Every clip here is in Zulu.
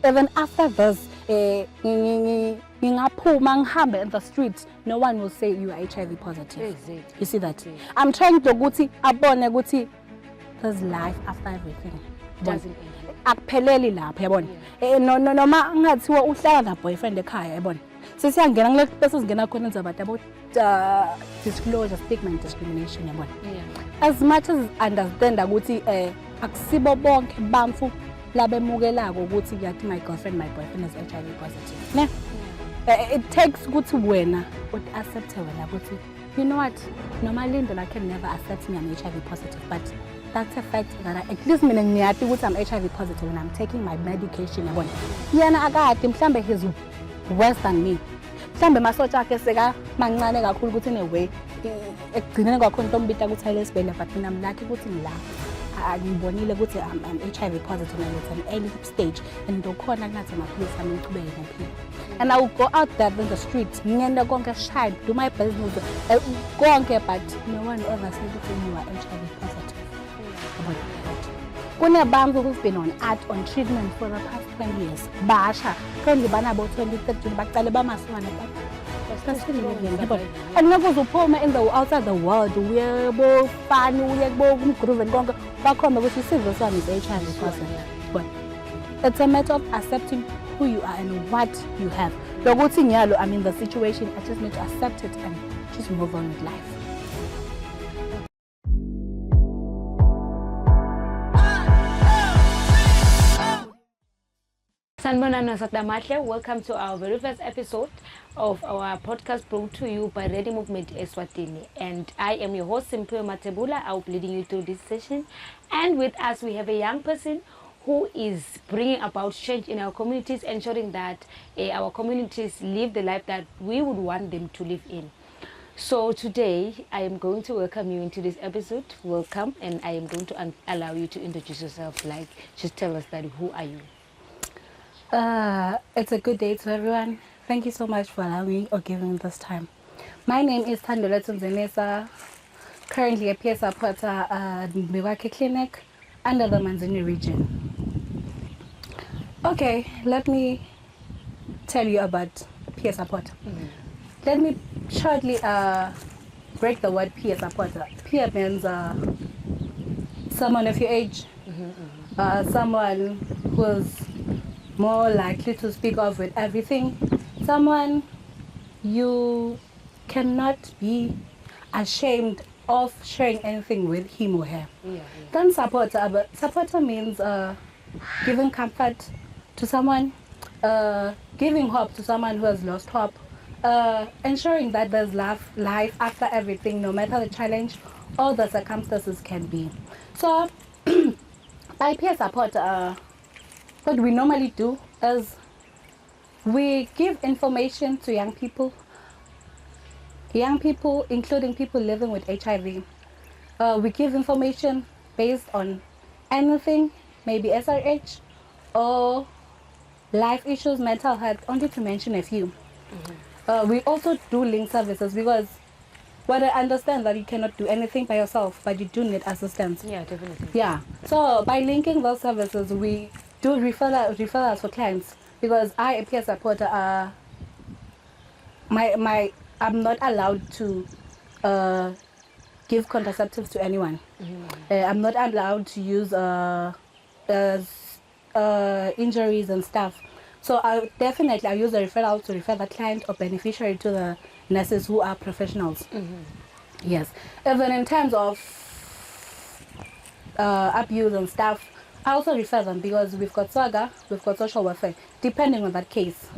even after this, ngingaphuma ngihambe in the street, no one will say you are HIV positive. Exactly. You see that? I'm trying to ukuthi abone ukuthi there's life after everything. Doesn't end. Akupheleli lapha yabona. Noma ngathiwa uhlala na boyfriend ekhaya yabona. Sesiyangena ngile bese singena khona indaba about disclosure, stigma and discrimination yabona. As much as understand ukuthi akusibo bonke bamfu labemukelako ukuthi yathi my girlfriend my boyfriend is HIV positive. Ne? It takes ukuthi wena accept wena ukuthi you know what, normally I can never accept me I'm HIV positive, but that's a fact that at least mina ngiyati ukuthi I'm HIV positive and I'm taking my medication yabona. Yena akade mhlambe he's worse than me. Mhlambe masotsha akhe seka mancane kakhulu ukuthi anyway ekugcineni kwakho into ombita ukuthi ayile sibhedlela, but mina mlaki ukuthi ngila angibonile ukuthi I'm HIV positive and it's an early stage and dokhona kunathi amaphilisi ami ngiqhubeke ngiphile. And I will go out there in the street, ngiyenda konke shine, do my business, konke, but no one ever said that you are HIV positive. Kunebantu who've been on treatment for the past 20 years. Basha, currently banabo 2013, baqale bamaswana, but that's still living. And never uphuma in the outside the world, uyebo fun, uyebo groove and konke, bakhomba ukuthi isizwe sami is HIV positive. But it's a matter of accepting who you are and what you have. Lokuthi ngiyalo, I'm in the situation, I just need to accept it and just move on with life. Sanibonani Nasatamahle, welcome to our very first episode of our podcast brought to you by Ready Movement Eswatini. And I am your host, Simphiwe Matebula. I will be leading you through this session. And with us, we have a young person who is bringing about change in our communities, ensuring that our communities live the life that we would want them to live in. So today, I am going to welcome you into this episode. Welcome, and I am going to allow you to introduce yourself. Like, just tell us that who are you? It's a good day to everyone. Thank you so much for allowing me or giving me this time. My name is Thandolethu Zenesa, currently a peer supporter at Milwaukee Clinic under the Manzini region. Okay, let me tell you about peer support. Let me shortly break the word peer supporter. Peer means someone of your age, someone who's more likely to speak of with everything, someone you cannot be ashamed of sharing anything with him or her. Then supporter, but supporter means giving comfort to someone, giving hope to someone who has lost hope, ensuring that there's life after everything, no matter the challenge or the circumstances can be. So by peer support, what we normally do is we give information to young people, including people living with HIV. We give information based on anything, maybe SRH or life issues, mental health, only to mention a few. We also do link services because what I understand that you cannot do anything by yourself, but you do need assistance. Yeah, definitely. Yeah. So by linking those services, we do referrals for clients because I, a peer supporter, I'm not allowed to give contraceptives to anyone. I'm not allowed to use injuries and stuff. So I use a referral to refer the client or beneficiary to the nurses who are professionals. Yes. Even in terms of abuse and stuff, I also refer them because we've got SWAGA, we've got social welfare, depending on that case.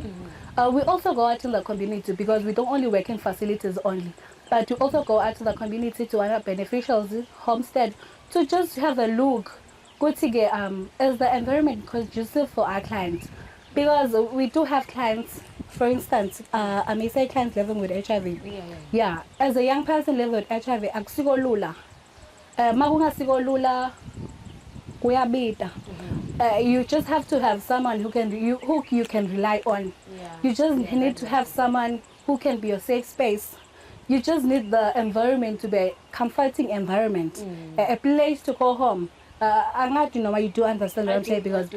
We also go out in the community because we don't only work in facilities only, but we also go out to the community to our beneficiaries, homestead, to just have a look. Is the environment conducive for our clients? Because we do have clients, for instance, I may say clients living with HIV. Yeah. As a young person living with HIV, akusiko lula. Makungasiko lula. You just have to have someone who you can rely on. You just need to have someone who can be your safe space. You just need the environment to be a comforting environment, a place to go home. I'm not, you do understand what I'm saying, because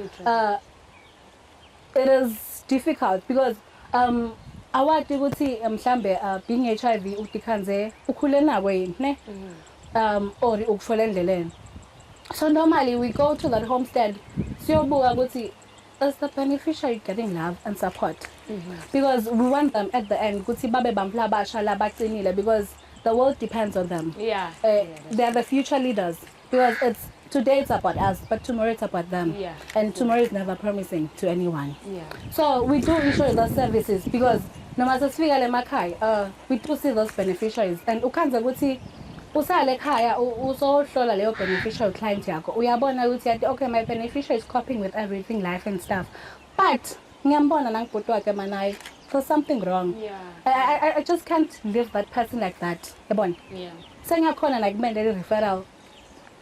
it is difficult because awati ukuthi mhlambe being HIV udikhanze ukhule nako yini ne or ukufela endleleni. So normally we go to that homestead siyobuka ukuthi is the beneficiary getting love and support because we want them at the end ukuthi babe bamphla basha labaqinile because the world depends on them. They are the future leaders because today it's about us but tomorrow it's about them and tomorrow is never promising to anyone. So we do issue those services because noma sesifika le makhaya we do see those beneficiaries and ukhanze ukuthi usale ekhaya usohlola leyo beneficial client yakho uyabona ukuthi yathi okay my beneficiary is coping with everything life and stuff but ngiyambona nangibhuti wakhe manayi there's something wrong. I just can't leave that person like that yabona. Sengiyakhona like kumele referral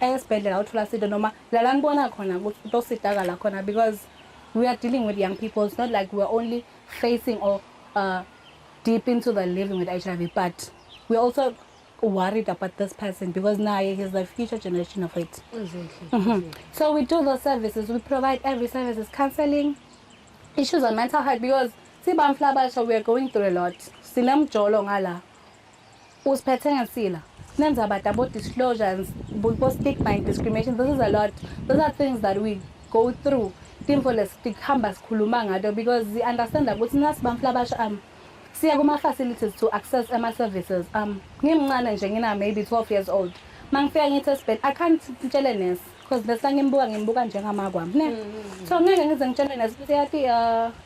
esibhedlela uthola sido noma la ngibona khona ukuthi utosidakala khona because we are dealing with young people. It's not like we're only facing or deep into the living with HIV but we're also worried about this person because now he's the future generation of it. So we do those services. We provide every services, counseling, issues on mental health because sibamflabasha we are going through a lot. Sinemjolo ngala. Usphethe ngasila. Nenza about disclosures, about stigma and discrimination. This is a lot. Those are things that we go through. Timfoles tikhamba sikhuluma ngado because we understand that ukuthi nasibamflabasha siya kuma facilities to access ama services. Ngimncane nje ngina maybe 12 years old. Mangifika ngithi esibhedlela I can't tell nurse because bese ngimbuka njengamakwami ne. So ngeke ngize ngitshele nurse ukuthi yathi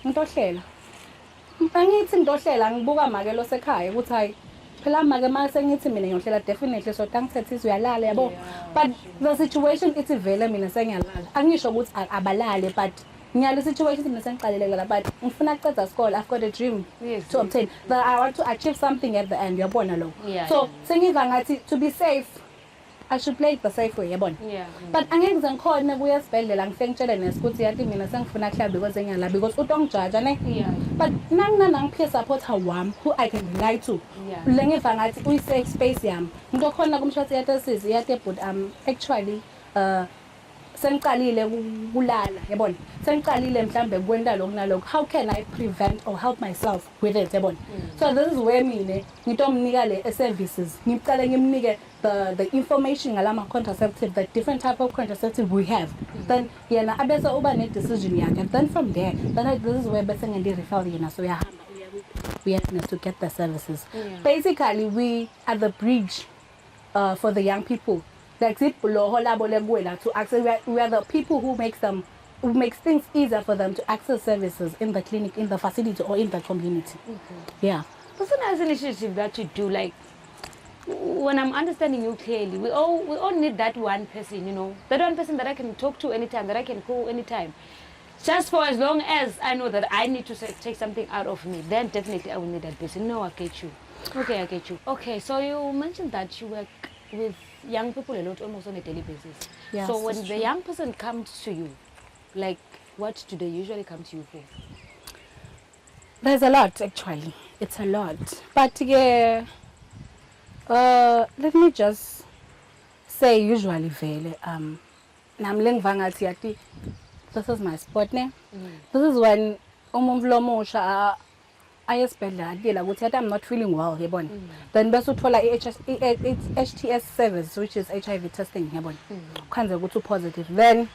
ngitohlela. Angithi ngitohlela ngibuka make lo sekhaya ukuthi hayi phela make mase ngithi mina ngiyohlela definitely so tangithethe uyalala yabo. But the situation it's vele mina sengiyalala. Angisho ukuthi abalale but ngiyale situation mina sengiqaleleka la but ngifuna ukuqeda isikole. I've got a dream to obtain that I want to achieve something at the end yabona lo. So sengiva ngathi to be safe I should play it the safe way yabona. But angeke ngikhona kuya esibhedlela ngifike ngitshele nesikuthi yathi mina sengifuna ukuhlala because engiyala because utongijudge ne. But nangiphe support wami who I can rely to. Lengiva ngathi uyi safe space yami. Ngito khona kumshwathi yathi sisi yathi but actually sengiqalile kulala yabona sengiqalile mhlambe kwenta lokho nalokho how can I prevent or help myself with it yabona. So this is where mina ngitomnika le services ngiqale ngimnike the information ngalama contraceptive the different type of contraceptive we have then yena abese uba ne decision yakhe then from there then this is where bese ngendi refer yena so uyahamba uya to get the services. Basically we are the bridge for the young people. Like to access we are the people who makes things easier for them to access services in the clinic, in the facility or in the community. What's a nice initiative that you do? Like when I'm understanding you clearly, we all need that one person, you know, that one person that I can talk to anytime, that I can call anytime. Just for as long as I know that I need to take something out of me, then definitely I will need that person. No, I get you. Okay, I get you. Okay, so you mentioned that you work with young people a lot, almost on a daily basis. Yes, so when the young person comes to you, like what do they usually come to you for? There's a lot actually. It's a lot. But yeah, let me just say usually vele namlengvangathi this is my spot ne. This is when umuntu lomusha ayesibhedlela adila ukuthi I'm not feeling well yabona. Then bese uthola HTS service which is HIV testing yabona. Ukhanze ukuthi positive then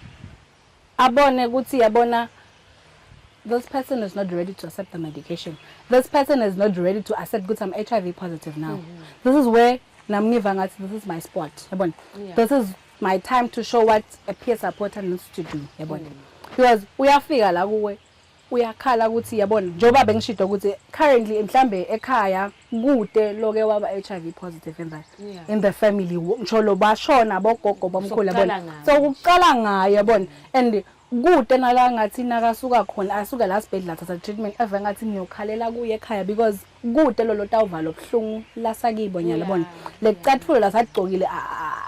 abone ukuthi yabona this person is not ready to accept the medication. This person is not ready to accept ukuthi I'm HIV positive now. This is where namngiva ngathi this is my spot yabona. This is my time to show what a peer supporter needs to do yabona. Because uyafika la kuwe uyakhala ukuthi yabona njoba bengishido ukuthi currently mhlambe ekhaya kude loke waba HIV positive in the family ngisholo bashona bogogo bomkhulu yabona. So ukuqala ngayo yabona and kude nala ngathi nakasuka khona asuka la sibhedlela thatha treatment eve ngathi ngiyokhalela kuye ekhaya because kude lolo tawuvalo obhlungu lasakibo nyalabona lecathulo la sagcokile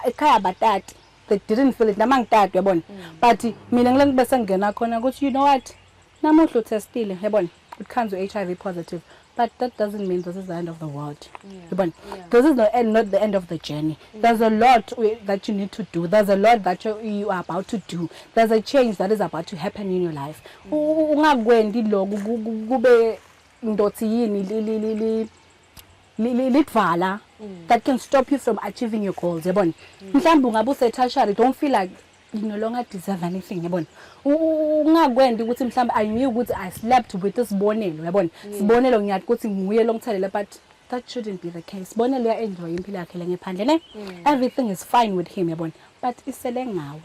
ekhaya batati they didn't feel it namangitatu yabona but mina ngilengibese ngena khona ukuthi you know what namuhla utestile yabona it comes with HIV positive, but that doesn't mean this is the end of the world. Yeah. This is not the end of the journey. There's a lot that you need to do. There's a lot that you are about to do. There's a change that is about to happen in your life. Ungakwendi lokho kube ndothi yini lidvala that can stop you from achieving your goals. Yabona, mhlawumbe ungabe usetashari, don't feel like you no longer deserve anything. Yabona, ungakwendi ukuthi mhlawumbe I knew ukuthi I slept with this bonelo. Yabona, sibonelo ngiyathi ukuthi nguye lo ngithalela, but that shouldn't be the case. Bonelo ya enjoy impilo yakhe le ngephandle ne. Everything is fine with him. Yabona, but isele ngawe.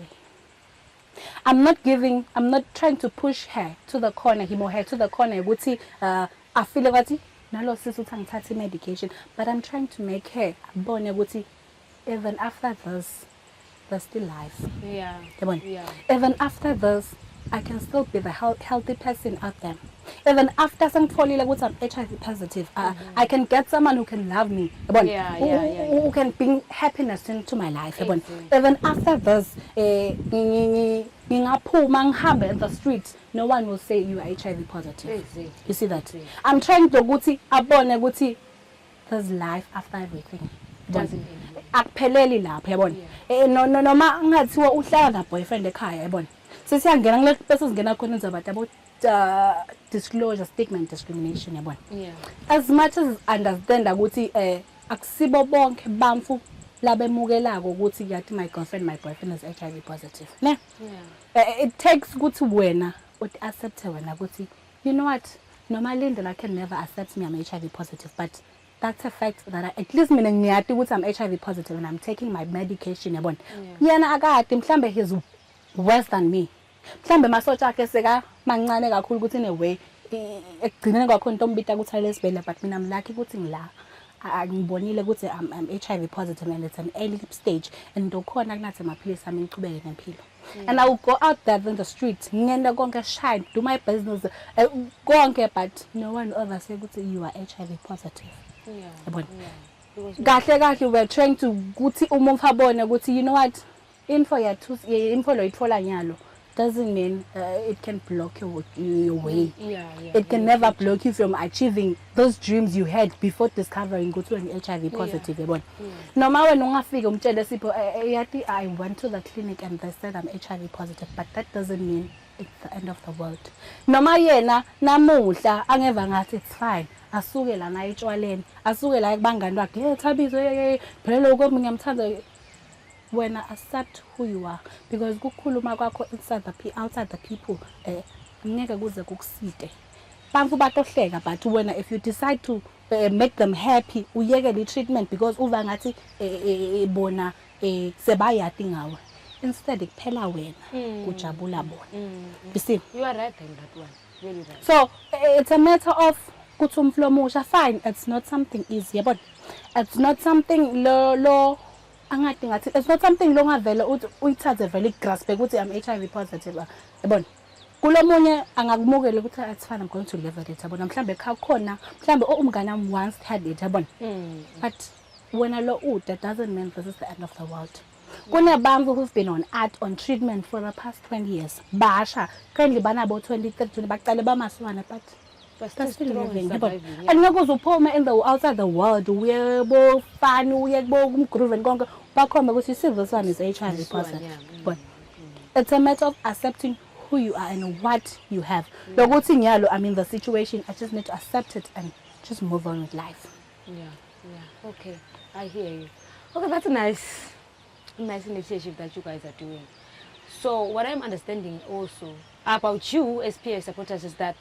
I'm not trying to push her to the corner, him or her to the corner ukuthi I feel ukuthi nalo sisi uthi ngithathe medication, but I'm trying to make her abone ukuthi even after this there's still life. Yeah. Even after this I can still be the healthy person out there. Even after sengitfolile ukuthi I'm HIV positive, I can get someone who can love me. Who can bring happiness into my life. Even after this, ngingaphuma ngihambe in the street, no one will say you are HIV positive. You see that? I'm trying to ukuthi abone ukuthi there's life after everything. Akupheleli lapho yabona. Noma ngathiwa uhlala na boyfriend ekhaya yabona. Sesiyangena ngile bese singena khona inzaba about disclosure, stigma and discrimination yabona. As much as understand ukuthi akusibo bonke bamfu labemukelako ukuthi yathi my girlfriend, my boyfriend is HIV positive. Ne? It takes ukuthi wena uthi accept wena ukuthi you know what, normally I can never accept me I'm HIV positive, but that's a fact that at least mina ngiyathi ukuthi I'm HIV positive and I'm taking my medication yabona. Yena akade mhlambe he's worse than me. Mhlambe masotsha akhe seka mancane kakhulu ukuthi in a way ekugcineni kwakho into ombita ukuthi lesibhedlela, but mina I'm lucky ukuthi ngila ngibonile ukuthi I'm HIV positive and it's an early stage and ukhona kunathi amaphilisi ami ngiqhubeke nempilo. And I will go out there in the street ngiyenda konke shine, do my business konke, but no one ever say ukuthi you are HIV positive. Kahle we're trying to ukuthi umuntu abone ukuthi you know what, info lo ithola nyalo doesn't mean it can block your way. It can never block you from achieving those dreams you had before discovering ukuthi you're HIV positive yabona. Noma wena ungafika umtshele sipho yathi I went to the clinic and they said I'm HIV positive, but that doesn't mean it's the end of the world. Noma yena namuhla angeva ngathi it's fine, asuke la na etshwaleni, asuke la kubangani bakhe Thabiso phela lokho ngiyamthanda. When I accept who you are, because kukhuluma kwakho outside the people ngeke kuze kukuside. Bantu batohleka, but when if you decide to make them happy, uyeke the treatment because uva ngathi bona sebayati ngawe, instead kuphela wena kujabula bona. You see, you are right in that one, really right. So it's a matter of kuthi umflo musha, fine, it's not something easy, but it's not something lo it's not something long avela uyithathe vele grasp ukuthi I'm HIV positive yabona. Kulomunye angakumukela ukuthi it's fine, I'm going to live with it yabona. Mhlambe khona mhlambe umngane wami once had it yabona. But when I lo that doesn't mean this is the end of the world. Kunabantu who've been on treatment for the past 20 years. Basha currently banabo 23 baqale bamaswana, but still living. And ngakuzuphume in the outside the world uyebo fun uyebo kumgroove and konke bakhomba ukuthi see this one is HIV positive. But it's a matter of accepting who you are and what you have. Lokuthi ngiyalo I'm in the situation, I just need to accept it and just move on with life. Okay, I hear you. Okay, that's a nice initiative that you guys are doing. So what I'm understanding also about you as PA supporters is that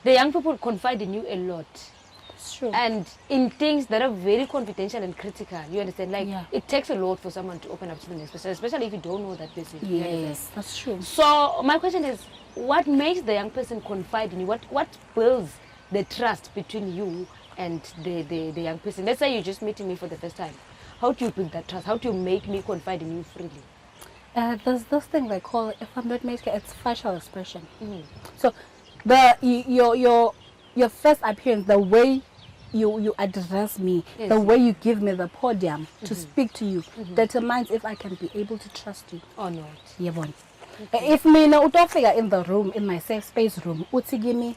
the young people confide in you a lot. It's true. And in things that are very confidential and critical. You understand? Like, it takes a lot for someone to open up to them, especially if you don't know that person. Yes, that's true. So, my question is, what makes the young person confide in you? What builds the trust between you and the young person? Let's say you're just meeting me for the first time. How do you build that trust? How do you make me confide in you freely? There's this thing they call, if I'm not mistaken, it's facial expression. So, your first appearance, the way you address me, the way you give me the podium to speak to you, determines if I can be able to trust you or not. If me no utofika in the room, in my safe space room, uthi give me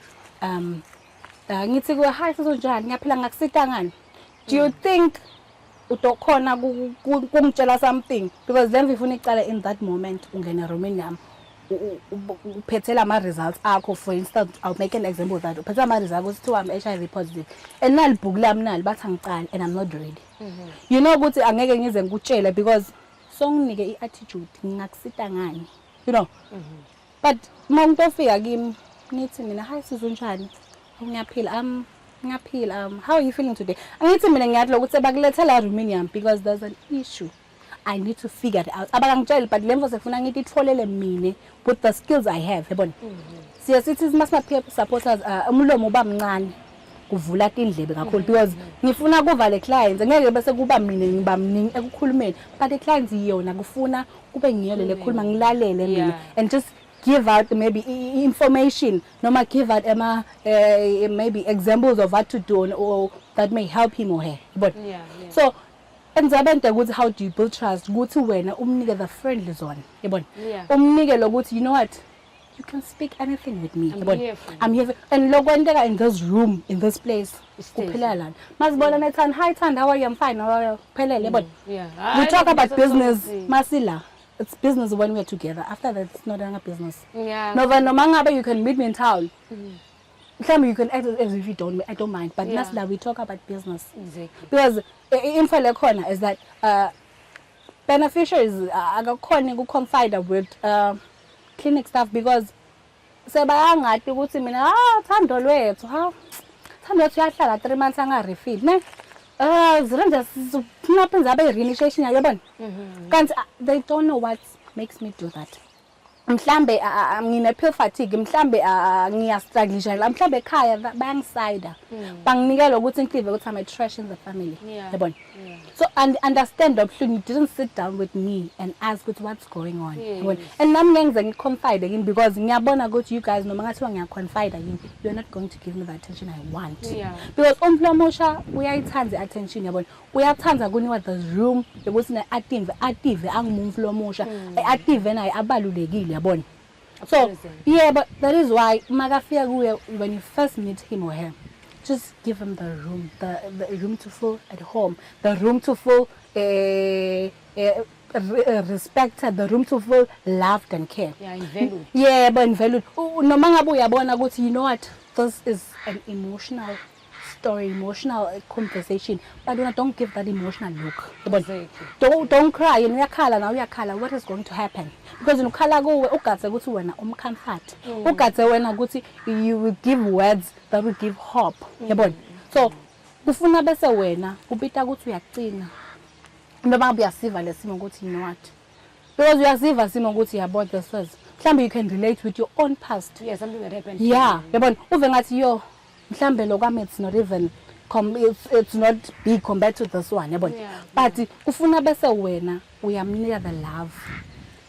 ngithi kuwe hi sizonjani ngiyaphila ngakusita ngani. Do you think utokhona kungitshela something because then ifuna icala in that moment ungena roomini yami uphethela ama results akho. For instance, I'll make an example that uphethela ama results ukuthi I'm HIV positive and nalibhuku lami nali bathi ngicala and I'm not ready. You know ukuthi angeke ngize ngikutshele because songinike iattitude ngingakusita ngani, you know. But umuntu ofika kimi nithi mina hi sizonjani ngiyaphila ngiyaphila how are you feeling today. Angithi mina ngiyathi ukuthi bakulethela roomini yami because there's an issue I need to figure it out. Abangangitshela but lemvo sefuna ngithi itfolele mina with the skills I have, yabona. Sithi masima peer supporters umlomo uba mncane kuvula indlebe kakhulu because ngifuna kuva le clients ngeke bese kuba mina ngiba mningi ekukhulumeni but the clients yona kufuna kube ngiyele lekhuluma ngilalele mina and just give out maybe information noma give out maybe examples of what to do or that may help him or her, but so enzabenza ukuthi how do you build trust ukuthi wena umnike the friendly zone, yabona. Umnike lokuthi you know what you can speak anything with me, yabona. I'm here and lokwenteka in this room in this place kuphela lana masibona nethanda hi Thanda how are you I'm fine how are you phelele, yabona. We talk about business masila. It's business when we're together. After that, it's not a business. Noma ngabe you can meet me in town. You can act as if you don't. I don't mind. But that's like we talk about business. Exactly. Because info lekhona is that beneficiaries akakhona ukuconfide with clinic staff because sebayangathi ukuthi mina Thando lwethu Thando lwethu yahlala 3 months anga refill ne. Ziranja sizophaphenza abe reinitiation yabona. Kanti they don't know what makes me do that. Mhlambe ngine pill fatigue, mhlambe ngiyastrugglisha la, mhlambe ekhaya bayangisida. Banginikela ukuthi inhliziyo ukuthi I'm a trash in the family. Yabona. So understand obhlungu, you didn't sit down with me and ask what's going on. Yabona. And nami ngiyenza ngiconfide in because ngiyabona ukuthi you guys noma ngathiwa ngiyaconfide in, you're not going to give me the attention I want. Because umflomusha uyayithanda attention, yabona. Uyathanda kuniwa the room ukuthi na active angumflomusha. Active naye abalulekile, yabona. So yeah, but that is why makafika kuye when you first meet him or her, just give him the room, the room to feel at home, the room to feel respected, the room to feel loved and cared. Yeah, valued. Yeah, but valued. Noma ngabe uyabona ukuthi you know what, this is an emotional story, emotional conversation, but don't give that emotional look. Exactly. Don't cry. Uyakhala na uyakhala. What is going to happen? Because ukhala kuwe ugathe ukuthi wena umcomfort. Ugathe wena ukuthi you will give words that will give hope. Yabona. So kufuna bese wena ubita ukuthi uyacina. Noma uyasiva lesimo ukuthi you know what. Because uyasiva simo ukuthi yabona this was. Mhlambe you can relate with your own past. Yeah, something that happened. Yeah, yabona. Uve ngathi yo mhlambe lokwami it's not even it's not big compared to this one, yabona. But ufuna bese wena uyamnika the love,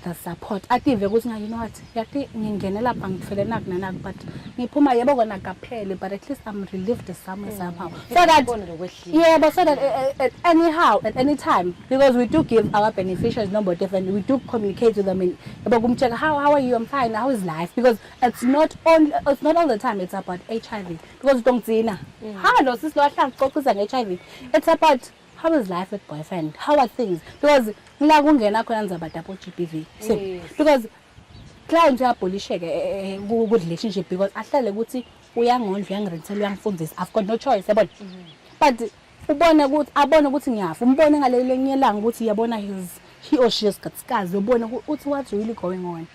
the support. Ative ukuthi you know what, yathi ngingenela lapha ngifele naku naku but ngiphuma yebo kona kaphele but at least I'm relieved somehow. So that but so that anyhow at any time, because we do give our beneficiaries number different, we do communicate with them about kumcheka how are you, I'm fine, how is life, because it's not all the time it's about HIV because don't zina hello sis lo ahla ngokuza nge-HIV, it's about how is life with boyfriend, how are things, because la kungena khona nzaba double GBV. Because client uyabolisheke ku relationship because ahlale ukuthi uyangondla uyangirentela uyangifundisa, I've got no choice, yabona. But ubone ukuthi abone ukuthi ngiyafa, umbone ngalelo nyelanga ukuthi yabona he or she is katsikazi, ubone ukuthi what's really going on,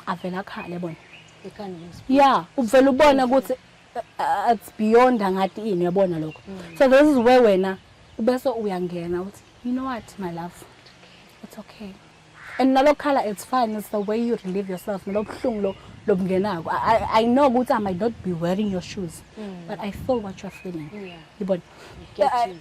avela khala, yabona. Yeah, uvela ubone ukuthi it's beyond ngathi ini, yabona lokho. So this is where wena bese uyangena uthi you know what my love, it's okay. And nalo khala it's fine, it's the way you relieve yourself. Nalo buhlungu lo bungenako. I know ukuthi I might not be wearing your shoes, but I feel what you're feeling. Yabona.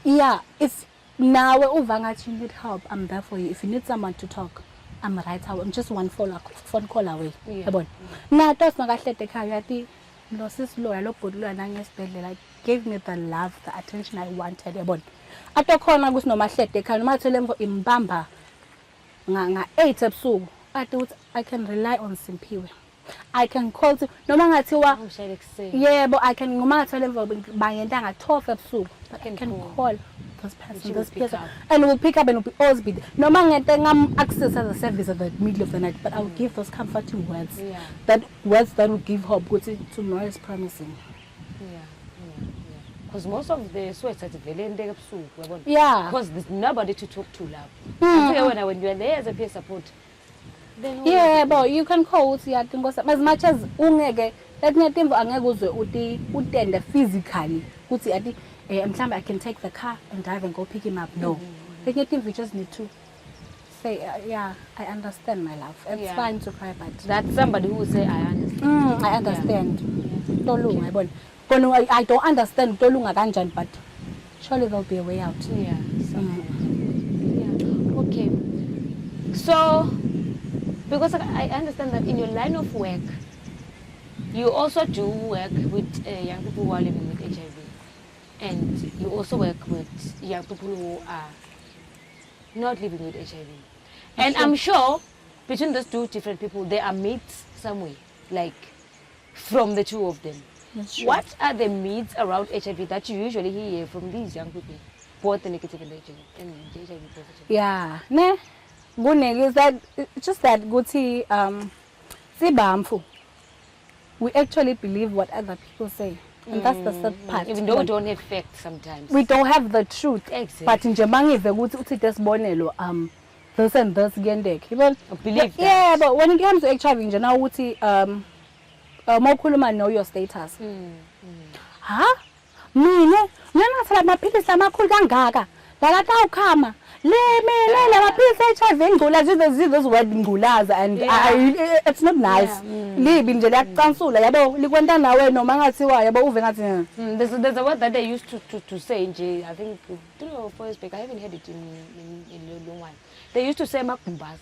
Yeah, if nawe uva ngathi you need help, I'm there for you. If you need someone to talk, I'm right away. I'm just one phone call away. Yabona. Nato singakahlete ekhaya yathi lo sis lo bhuti lo nangesibhedlela gave me the love, the attention I wanted, yabona. Atokhona ukuthi noma hlede ekhaya noma athole mfo imbamba nga 8 ebusuku athi ukuthi I can rely on Simphiwe. I can call to noma ngathiwa Ngishayele ekuseni. yebo I can noma ngathola emva bayenta nga-12 ebusuku but I can call this person Which you this will pick person up. and will pick up and will be always be there noma ngento engam-access as a service at the middle of the night but I will give those comforting words Yeah. that words that will give hope ukuthi tomorrow is promising. Yeah. Because most of the suicides vele endeke ebusuku yabona. Yeah. Because there's nobody to talk to lapho. When you are there as a peer support. Then Yeah, but you can call uthi yadinga as much as ungeke letinye timvo angeke uzwe uti utende physically uthi ati mhlambe I can take the car and drive and go pick him up. No. Letinye timvo you just need to say yeah, I understand my love. It's fine to cry but that's somebody who will say I understand. I understand. Tolunga yabona. Kona I don't understand tolunga kanjani but surely there'll be a way out. Yeah. Yeah. Okay. So because I understand that in your line of work, you also do work with young people who are living with HIV. And you also work with young people who are not living with HIV. And I'm sure between those two different people, there are myths somewhere, like from the two of them. What are the myths around HIV that you usually hear from these young people, both the negative and the HIV positive? Yeah, ne. Is that just that guti sibamfu. We actually believe what other people say, and that's the sad part. Even though we don't have facts sometimes. We don't have the truth. Exactly. But nje mangive ukuthi uthi tesibonelo this and this kuyendeke. Believe that. Yeah, but when it comes to HIV nje now uthi mawukhuluma know your status. Ha? Mina ngiyanathela amaphilisi amakhulu kangaka. La tawukhama. Le maphilisi HIV ngculaza this word ngculaza and it's not nice. Libi nje liyakucansula yabo likwenta nawe noma ngathiwa yabo uve ngathi there's a word that they used to say nje I think 3 or 4 years back. I haven't heard it in a long while. They used to say makumbaza.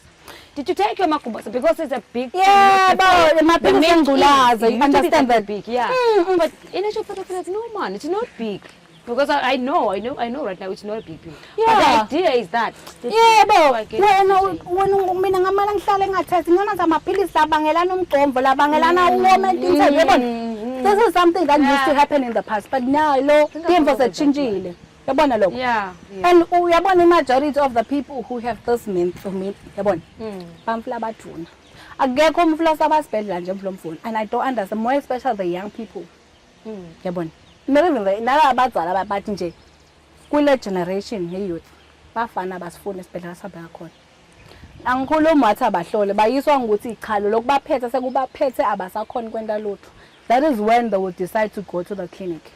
Did you take your makumbaza because it's a big but maphilisi ngculaza you understand that big but in actual fact like no man it's not big. Because I know right now it's not a big deal. Yeah. But the idea is that. Wena mina ngamala ngihlale ngathethi ngiyona zamaphilisi labangelana umgomvo labangelana woman yabona. This is something that used to happen in the past but now lo timvo sechintshile. Yabona lokho. Yeah. And uyabona majority of the people who have this myth yabona. Bamfla baduna. Akekho umfla sabasibhedlela nje mflomfuni and I don't understand more especially the young people. Yabona. Nala abazala bathi nje kule generation youth bafana basifuna esibhedlela sabeka khona angikhuluma wathi abahlole bayiswa ngokuthi ichalo lokubaphethe sekubaphethe abasakhona kwenta lutho. That is when they will decide to go to the clinic.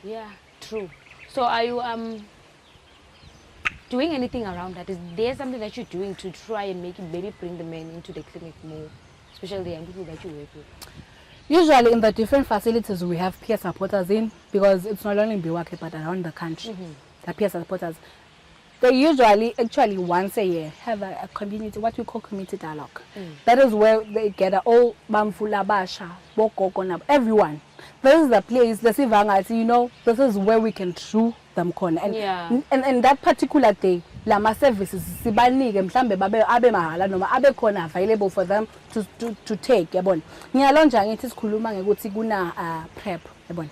Yeah, true. So are you doing anything around that? Is there something that you're doing to try and maybe bring the men into the clinic more, especially the young people that you work with? Usually in the different facilities we have peer supporters in because it's not only in Biwake but around the country. The peer supporters. They usually actually once a year have a community, what we call community dialogue. That is where they gather all Bamfula Basha, Bokoko, everyone. This is the place, the Sivanga, this is where we can through them corner. And that particular day, Lama services, Sibanige, Mshambe, Abe Mahala, no Abe Kona available for them to take. Yabon. Nyalonja, it is Kuluma, Siguna prep. Yabon.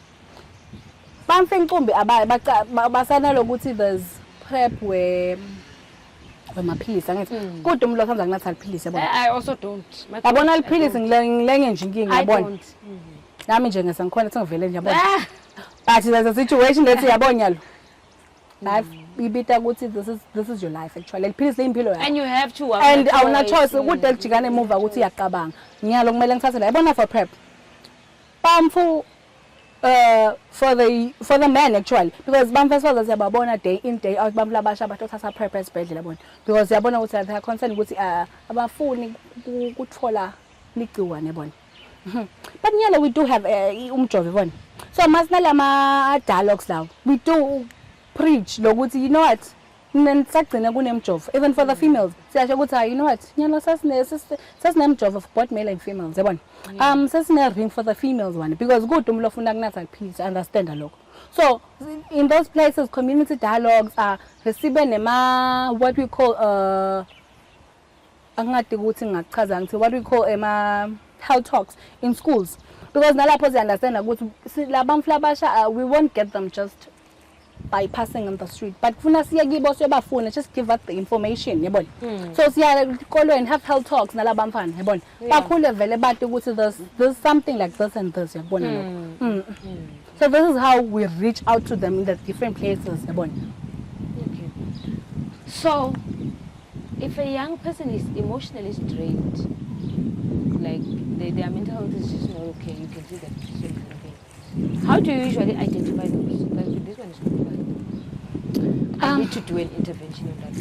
Bamfing Kumbi, Basana Loguti, there's prep where my pills. Good to Mlosan and not pills. I also don't. I want pills and laying I don't. Damaging us and quality of village. But there's a situation that's Yabonyal. Life, be better. This is your life actually. Please leave pillow. And you have to. And our not choice. Good tell Chigane move out to Yakabang. Nia long melon says I want for prep. Bamfu for the men actually because Bamfas was a babona day in day out Bamla Basha but has a prep special because Yabona was at her concern with about phone good troller liquid one. But yeah, we do have one. So masnalama dialogues now. We do preach lokuthi you know what? Nisagcina kunemjovo even for the females. Siyasho ukuthi you know what? Nyalo sasinemjovo of both male and females yabona. Sasine ring for the females one because good umlo ufuna kunatha please understand lokho. So in those places community dialogues are recibe nema what we call angadi ukuthi ngachaza ngithi what we call health talks in schools, because nalapho they understand ukuthi labamfla abasha we won't get them just by passing on the street, but kufuna siye kibo siyobafuna, just give us the information yabona. So siya kolweni have health talks nalabamfana yabona, bakhule vele bathi ukuthi there's something like this and this yabona. So this is how we reach out to them in the different places yabona. Okay. So if a young person is emotionally strained, like their mental health is just not okay, you can see that. How do you usually identify those? Like, this one is not bad. I need to do an intervention on that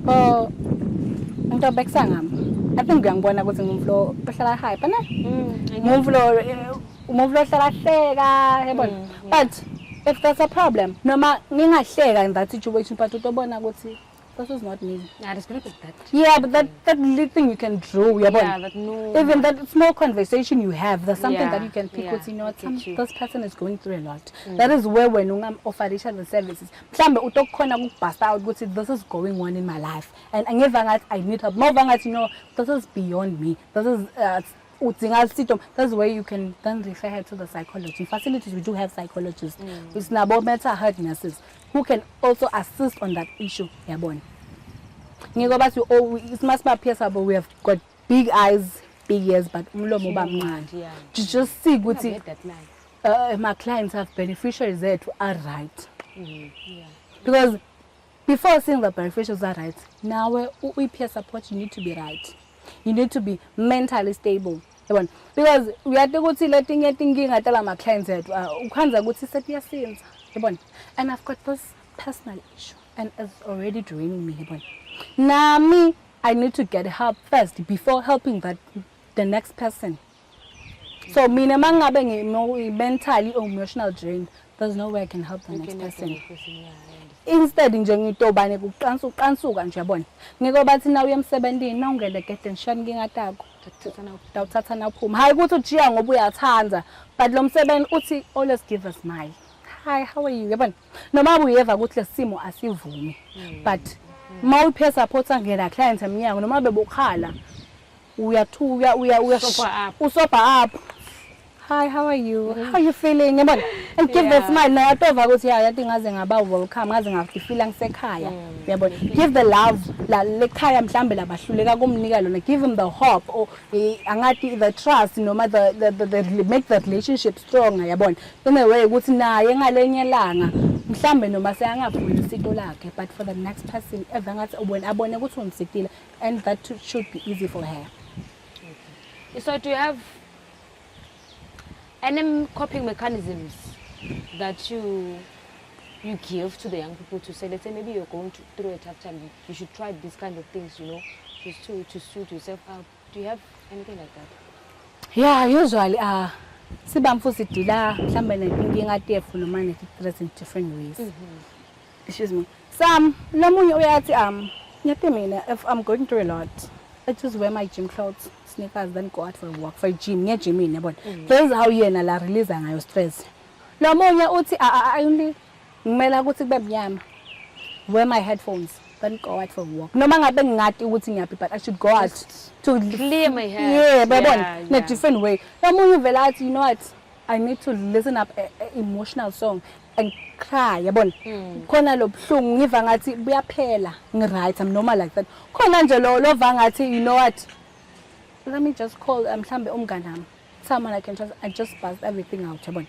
one. Into bekusangami, I think ngiyangibona ukuthi ngumflo ohlala hype na. Ngumflo ohlala hleka yabona. But if there's a problem, noma ngingahleka in that situation, but utobona ukuthi this is not me. Yeah, there's gonna be that. Yeah, but that little thing you can draw, yeah, that no. Even that small conversation you have, there's something that you can pick. You know, this person is going through a lot. That is where when you offer each other services, mhlambe utokhona ukubust out ukuthi this is going on in my life, and ngiva ngathi I need help. More ngathi, you know, this is beyond me. This is that's where you can then refer her to the psychology facilities. We do have psychologists. It's about mental health nurses who can also assist on that issue. Yabona. It's must be pierceable. We have got big eyes, big ears, but umlomo bamncane. Just see good. My clients have beneficiaries there to are right. Because before seeing the beneficiaries are right, now we peer support, you need to be right. You need to be mentally stable. Because we are letting my clients and I've got this personal issue and it's already draining me. Now me, I need to get help first before helping the next person. So me mentally or emotional drained, there's no way I can help the next person. Instead nje ngitobane kuqansuka nje yabona ngeke bathi na uyemsebenzini na ungele attention ngingatako uthatha na uphuma hayi ukuthi ujiya ngoba uyathanza, but lo msebenzi uthi always give a smile. Hi, how are you yabona noma uyeva ukuthi lesimo asivumi, but ma upeer support angena clients emnyango noma bebukhala uyathuya usopa up. Hi, how are you? How are you feeling? Yabona, and give the smile. Na atova ukuthi yathi ngaze ngaba welcome, ngaze ngafila ngisekhaya. Yabona, give the love la lekhaya mhlambe labahluleka kumnika lona. Give him the hope or angathi the trust noma the make the relationship stronger. Yabona, in a way ukuthi naye ngalenye langa mhlambe noma seyangaphula isito lakhe, but for the next person evangathi abone ukuthi ungisikile, and that should be easy for her. Okay. So do you have any coping mechanisms that you give to the young people to say, let's say maybe you're going through a tough time, you should try these kind of things, you know, just to suit yourself out. Do you have anything like that? Yeah, usually sibamfusi dila mhlambe nenkinga tefu noma ne-stress in different ways. Excuse me. Some nomunye uyathi nyathi mina if I'm going through a lot, I just wear my gym clothes, sneakers, then go out for a walk for a gym. Yeah, gym in yabona. This is how yena la release ngayo stress. Lo munye uthi I only ngimela ukuthi kube mnyama. Wear my headphones, then go out for a walk. Noma ngabe ngingati ukuthi ngiyaphi, but I should go out to clear my head. Yeah, babona in a different way. Lo munye vela athi you know what? I need to listen up a emotional song and cry yabona. Khona lo buhlungu ngiva ngathi buyaphela ngiright, I'm normal like that. Khona nje lo va ngathi you know what? Let me just call mhlambe umnganami. Someone I just bust everything out yabona.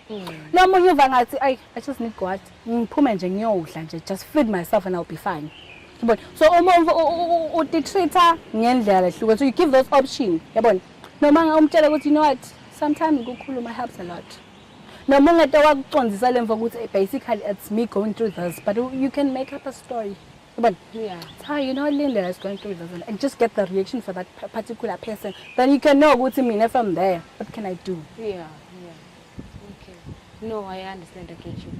Lo munye uva ngathi I just need go out. Ngiphume nje ngiyodla nje, just feed myself and I'll be fine. Yabona. So utitreata ngendlela ehluke. So you give those options yabona. Noma ngumtshela ukuthi you know what? Sometimes ukukhuluma helps a lot. Noma ungete wakucondzisa lemva ukuthi basically it's me going through this, but you can make up a story. But you know Linda is going through this and just get the reaction for that particular person. Then you can know what's me from there. What can I do? Yeah. Okay. No, I understand. I get you.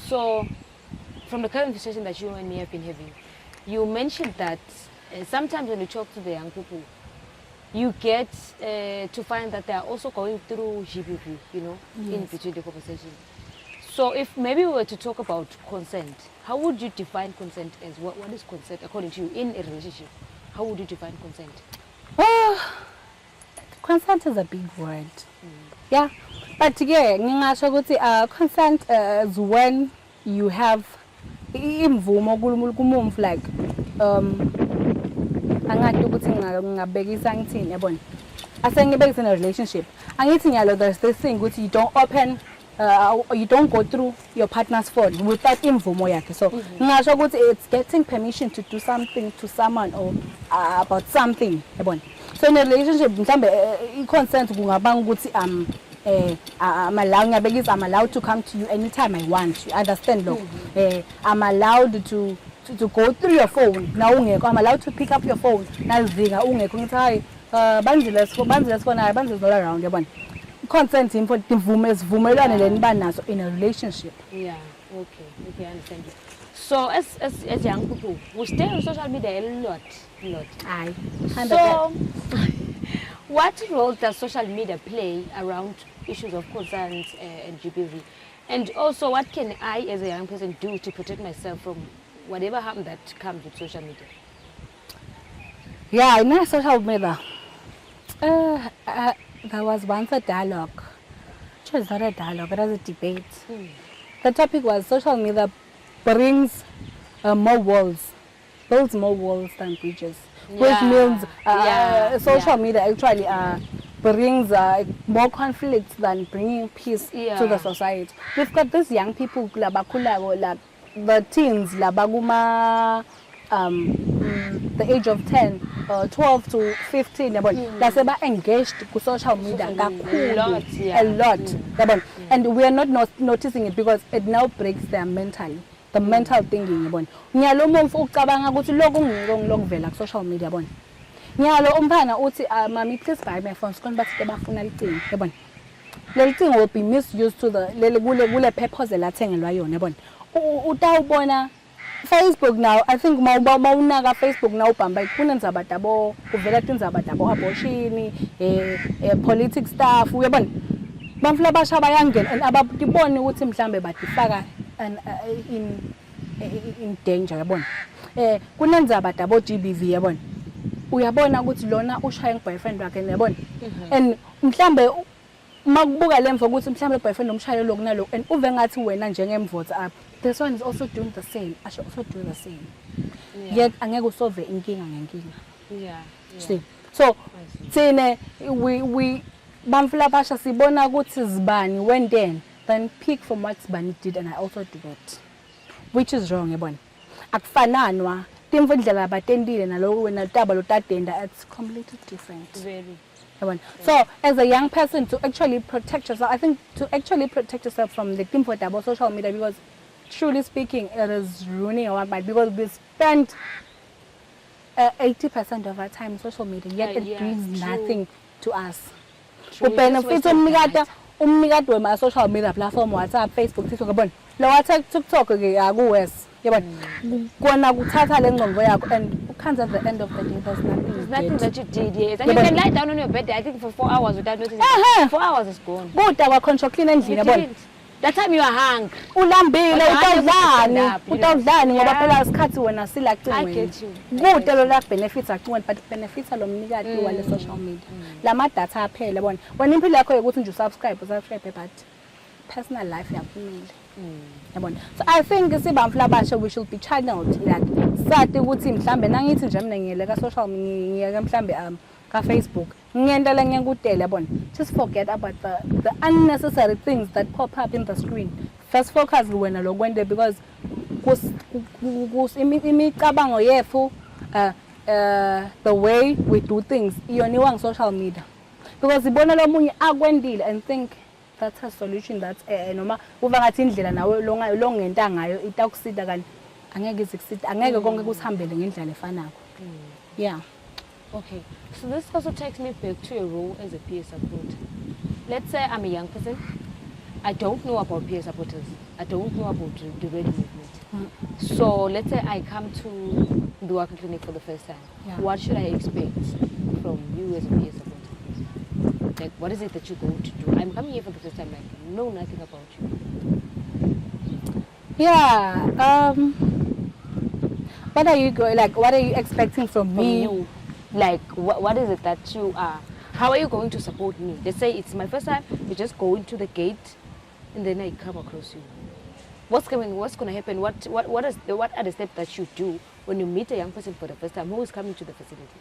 So, from the conversation that you and me have been having, you mentioned that sometimes when you talk to the young people, you get to find that they are also going through GBV, you know, in between the conversation. So if maybe we were to talk about consent, how would you define consent as what is consent according to you in a relationship? how would you define consent? Oh, consent is a big word. Yeah, but yeah, ngingasho ukuthi consent is when you have imvumo kumumvu, like angathi ukuthi ngingabekisa ngithini yabona. Ase ngibekisa in a relationship. Angithi nyalo there's this thing ukuthi you don't open you don't go through your partner's phone without imvumo yakhe. So ngingasho ukuthi it's getting permission to do something to someone or about something yabona. So in a relationship mhlambe i-consent kungabanga ukuthi I'm allowed to come to you anytime I want. You understand lo? I'm allowed to go through your phone. Now ungekho, I'm allowed to pick up your phone. Nazinga ungekho ngithi hayi banzile sifona hayi banzile all around yabona. Consent important ivumelwane leniba nazo in a relationship. Yeah, okay, I understand you. So as young people, we stay on social media a lot. Aye. So what role does social media play around issues of consent and GBV? And also, what can I as a young person do to protect myself from whatever harm that comes with social media? Yeah, in social media, there was once a dialogue. It was not a dialogue, it was a debate. The topic was social media brings more walls, builds more walls than bridges. Which means social media actually brings more conflicts than bringing peace to the society. We've got these young people, the teens, the age of 10, 12 to 15, they're engaged with social media a lot. And we are not noticing it because it now breaks them mentally. The mental thinking yabona nyalo umfo ucabanga ukuthi lokho ngilokuvela ku social media yabona nyalo umfana uthi mami please buy my phone sikona bathi bafuna licingo yabona leli cingo will be misused to the kule purpose elathengelwa yona yabona utawubona Facebook now. I think mawunaka Facebook now ubhamba kunenza dabo kuvela tindzaba dabo abortion politics stuff uyabona bamfla basha bayangena and ababiboni ukuthi mhlambe badifaka in danger yabona kunendzaba dabo GBV yabona uyabona ukuthi lona ushaya boyfriend wakhe yabona and mhlambe makubuka lemvo ukuthi mhlambe boyfriend umshayelo lokunalo and uve ngathi wena njengemvotsi up this one is also doing the same. I should also do the same. Yet angeke usolve inkinga ngenkinga. See, so thine we bamfla basha sibona ukuthi zibani when then pick from what Zibani did and I also do it, which is wrong yabona akufananwa timvo indlela batendile nalo wena taba lo tatenda, it's completely different. Very. So as a young person to actually protect yourself, I think to actually protect yourself from the timvo about social media, because truly speaking it is ruining our mind, because we spend 80% of our time on social media, yet it brings nothing to us. We benefit umnikati wema social media platform WhatsApp, Facebook, TikTok yabona lo WhatsApp TikTok ke akuwes yabona kona kuthatha lengqondo yakho and comes at the end of the day there's nothing that you did. Yes, and you can lie down on your bed I think for 4 hours without noticing. 4 hours is gone. Kodwa wakhontshwa clean endlini yabona that time you are hungry ulambile utawudlani ngoba phela isikhathi wena silacingweni kude lo la benefits acingweni but benefits lo mnikati wale social media lama data aphela yabona wena impilo yakho ukuthi nje subscribe but personal life yaphumile yabona. So I think sibamfla basha we should be channeled like sathi ukuthi mhlambe nangithi nje mina ngiyele ka social ngiyeke mhlambe ka Facebook ngiyendela ngiyakudela yabona, just forget about the unnecessary things that pop up in the screen. First focus wena lokwende because imicabango yethu the way we do things iyoniwa on social media, because ibona lo munye akwendile and think that's a solution, that's noma uva ngathi indlela nawe lo ngenta ngayo itakusida kanti angeke izikusida, angeke konke kusihambele ngendlela efanako. Yeah. Okay, so this also takes me back to your role as a peer supporter. Let's say I'm a young person, I don't know about peer supporters, I don't know about the Ready movement. So let's say I come to the Worker Clinic for the first time. What should I expect from you as a peer supporter? Like, what is it that you're going to do? I'm coming here for the first time, like, I know nothing about you. Yeah. What are you expecting from me? Like, what is it that you are? How are you going to support me? Let's say it's my first time. You just go into the gate, and then I come across you. What's going to happen? What are the steps that you do when you meet a young person for the first time who is coming to the facility?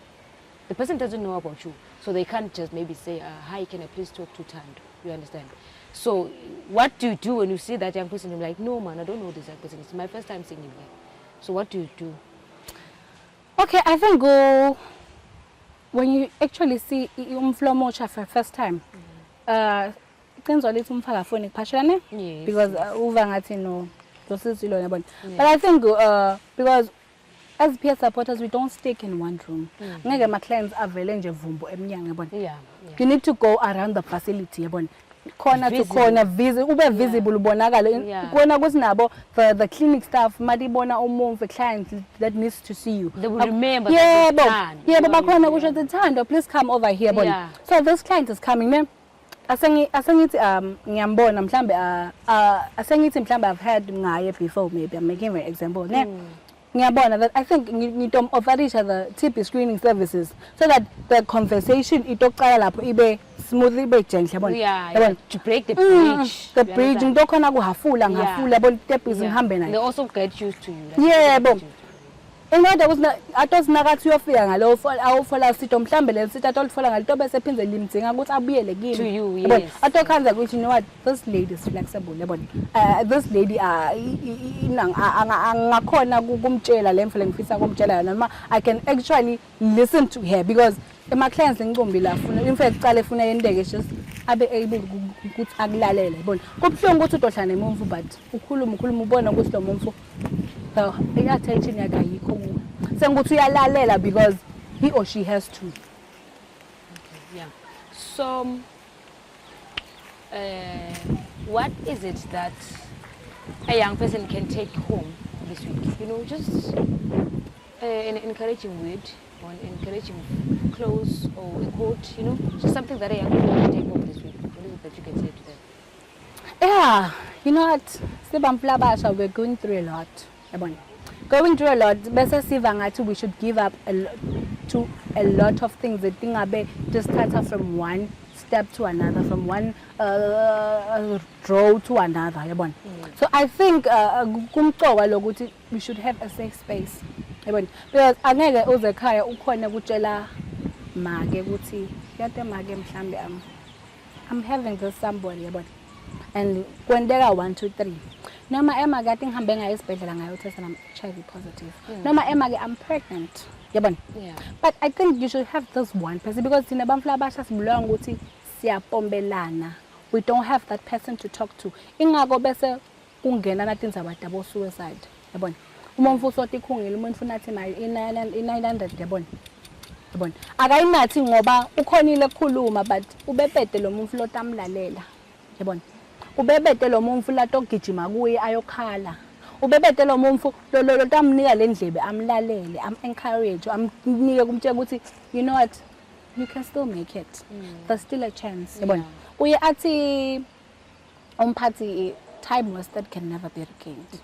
The person doesn't know about you, so they can't just maybe say, hi, can I please talk to Tando? You understand? So what do you do when you see that young person? You're like, no man, I don't know this young person. It's my first time seeing him here. So what do you do? Okay, I think when you actually see umflomocha for the first time, Yes. because uva ngathi no dosizilo yabona. But I think because as peer supporters we don't stick in one room. Ngeke ma clients avele nje vumbo emnyango yabona. Yeah. You need to go around the facility yabona. Corner to corner, ube visible ubonakala. Kona kusinabo the clinic staff madibona umuntu client that needs to see you. They will remember. Yebo bakhona kusho Thando, please come over here bona. So this client is coming ne. Asengithi ngiyambona mhlambe asengithi mhlambe I've had ngaye before, maybe I'm making an example ne. Ngiyabona that I think ngidom offerisha the TB screening services so that the conversation itoqala lapho ibe smooth ibe gentle yabona. To break the bridge. The bridge into khona kuhafula ngahafula yabona stepis ngihambe naye. They also get used to you. Yebo. Ingabe atosinakathi uyofika ngalo awufola sitho mhlambe le sithi atolifola ngalito bese phindze limdzinga ukuthi abuyele kimi. To you, yes. Atokhanza ukuthi you know what, this lady is flexible yabona. This lady angakhona kumtshela le mfele ngifisa kumtshela yona noma I can actually listen to her because ema clients ngicombi la funa in fact cala efuna yendeke just abe able ukuthi akulalele yabona. Kubhlungu ukuthi udohlana nemumfu but ukhuluma ubona ukuthi lo mumfu the attention yakhe ayikho kuwe. Senguthi uyalalela because he or she has to. Okay, yeah. So what is it that a young person can take home this week? You know, just an encouraging word or an encouraging close or a quote, you know, just something that a young person can take home this week. What is it that you can say to them? Yeah, you know what? We're going through a lot. Going through a lot, we should give up to a lot of things. The thing about just start from one step to another, from one row to another. So I think we should have a safe space. Because angeke uze ekhaya ukhona ukutshela make ukuthi yate make mhlambe I'm having this somebody and kwendeka 1 2 3 noma ema ke athi ngihambe ngayo esibhedlela ngayo test and I'm HIV positive noma ema ke I'm pregnant yabona. But I think you should have this one person because thina bamfla abasha sibulwa ukuthi siyapombelana, we don't have that person to talk to. Ingako bese kungena nathi inzabada bo suicide yabona. Uma mfuso othi khungile umuntu ufuna athi imali i900 yabona. Yabona akayinathi ngoba ukhonile ukukhuluma but ubepede lo muntu lo tamlalela yabona. Ubebete lo muntu la togijima kuye ayokhala. Ubebete lo muntu lo tamnika le ndlebe amlalele, am encourage, amnike kumtshela ukuthi you know what, you can still make it. There's still a chance yabona. Uye athi umphathi time wasted can never be regained.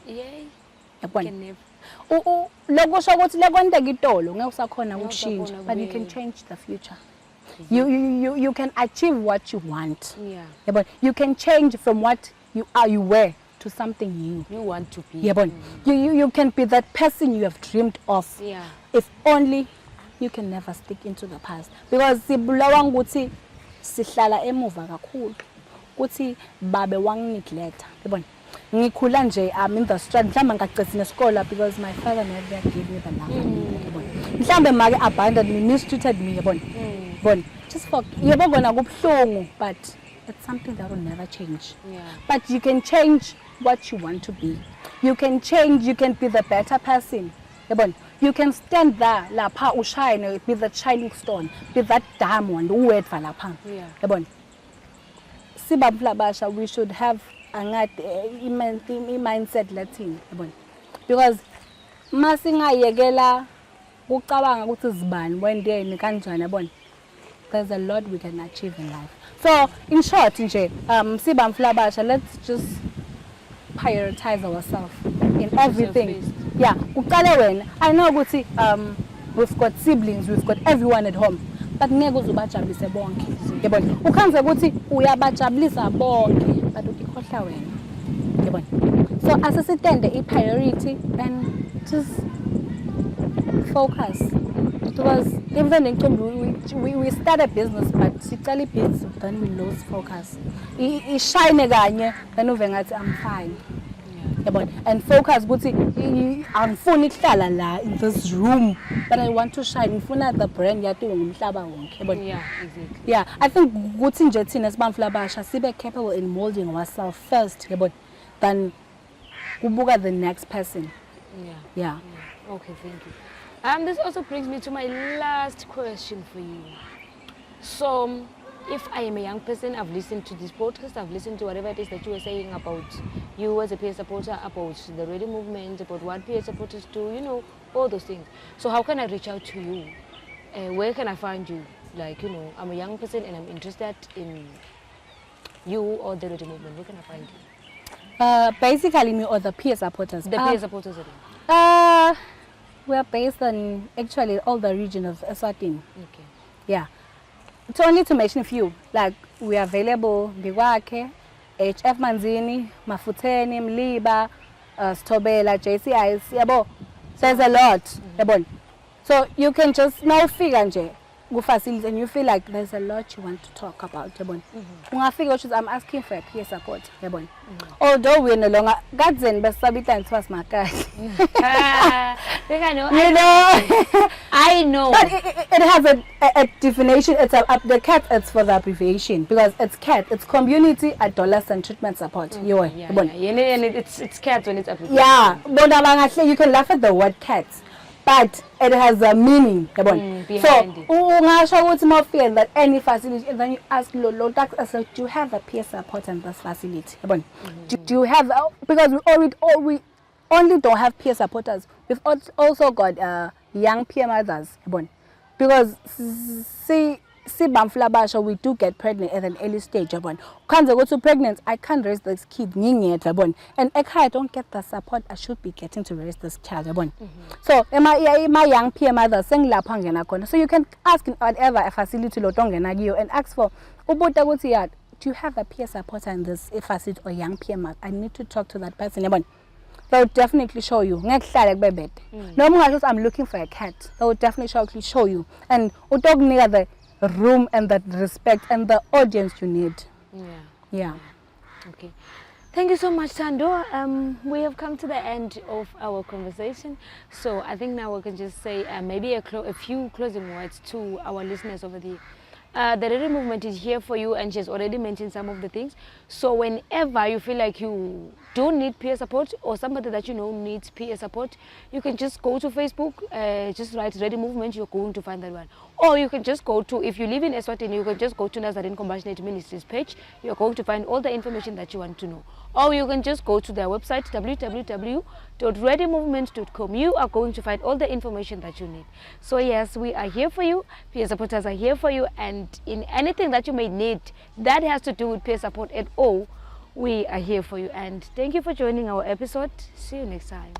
Yabona. Lokusho ukuthi lekwenteka itolo ngeke usakhona ukushintsha, but you can change the future. You can achieve what you want. But you can change from what you were to something new. You want to be. You can be that person you have dreamed of. If only you can never stick into the past. Because sibulawa ukuthi sihlala emuva kakhulu. Ukuthi babe wangineglect. Yabona. Ngikhula nje in the strand mhlamba ngagcina nesikole because my father never gave me the love. Mhlambe make abandoned me, mistreated me yabona. Just for kubhlungu, but it's something that will never change. But you can change what you want to be. You can change, you can be the better person. You can stand there lapha ushine, be the shining stone, be that diamond uwedva lapha. Sibabla basha, we should have mindset latin. Because masingayekela ukucabanga ukuthi zibani wendeni kanjani yabona. There's a lot we can achieve in life. So in short, Sibamfla Basha, let's just prioritize ourselves in everything. Yeah, I know ukuthi we've got siblings, we've got everyone at home. But ngeke uzubajabulise bonke. Yabona. Ukhanze ukuthi uyabajabulisa bonke, but ukikhohla wena. Yabona. So asisitende i-priority and just focus. Because even we start a business, but sicala business, then we lose focus. Ishine kanye, then uve ngathi I'm fine. Yabona. And focus ukuthi angifuni ukuhlala la in this room, but I want to shine. Ngifuna the brand yatiwe ngumhlaba wonke. Yabona. Yeah, exactly. Yeah, I think ukuthi nje thina sibamfula abasha sibe capable in molding ourselves first, yabona, than kubuka the next person. Yeah. Okay, thank you. This also brings me to my last question for you. So, if I am a young person, I've listened to this podcast, I've listened to whatever it is that you were saying about you as a peer supporter, about the Ready movement, about what peer supporters do, you know, all those things. So how can I reach out to you? Where can I find you? Like, you know, I'm a young person and I'm interested in you or the Ready movement. Where can I find you? Basically, me or the peer supporters. The peer supporters. We are based on actually all the region of Eswatini. Okay. Yeah. So only to mention a few, like we are available Biwake, HF Manzini, Mafuteni, Mliba, Stobela, JCIs, yabo. There's a lot, yabo. So you can just now figure nje, go facilitate, and you feel like there's a lot you want to talk about, yabo. I'm asking for a peer support, yabo. Although we're no longer Godzen, but Sabita was my guy. I know. But it has a definition. It's the CAT. It's for the abbreviation because it's CAT. It's Community Adolescent Treatment Support. And it's CAT when it's abbreviation. Yeah, but you can laugh at the word CAT, but it has a meaning. Behind it. So, feel that any facility, and then you ask Lolo, do you have a peer support in this facility? Do you have? Because we only don't have peer supporters. We've also got young peer mothers. Because we do get pregnant at an early stage. Can't go to pregnant, I can't raise this kid. And I don't get the support I should be getting to raise this child. So my young peer mothers so you can ask in whatever a facility and ask for do you have a peer supporter in this facility or young peer mother? I need to talk to that person. They will definitely show you. No, I'm looking for a cat. They will definitely show you. And near the room and the respect and the audience you need. Yeah. Okay. Thank you so much, Sando. We have come to the end of our conversation. So I think now we can just say maybe a few closing words to our listeners over there. The Ready movement is here for you, and she has already mentioned some of the things. So whenever you feel like you don't need peer support or somebody that you know needs peer support, you can just go to Facebook, just write Ready movement, you're going to find that one. Or you can just go to, if you live in Eswatini, you can just go to Nazarene Compassionate Ministries page. You're going to find all the information that you want to know. Or you can just go to their website, www.readymovement.com. You are going to find all the information that you need. So yes, we are here for you. Peer supporters are here for you. And in anything that you may need that has to do with peer support at all, we are here for you. And thank you for joining our episode. See you next time.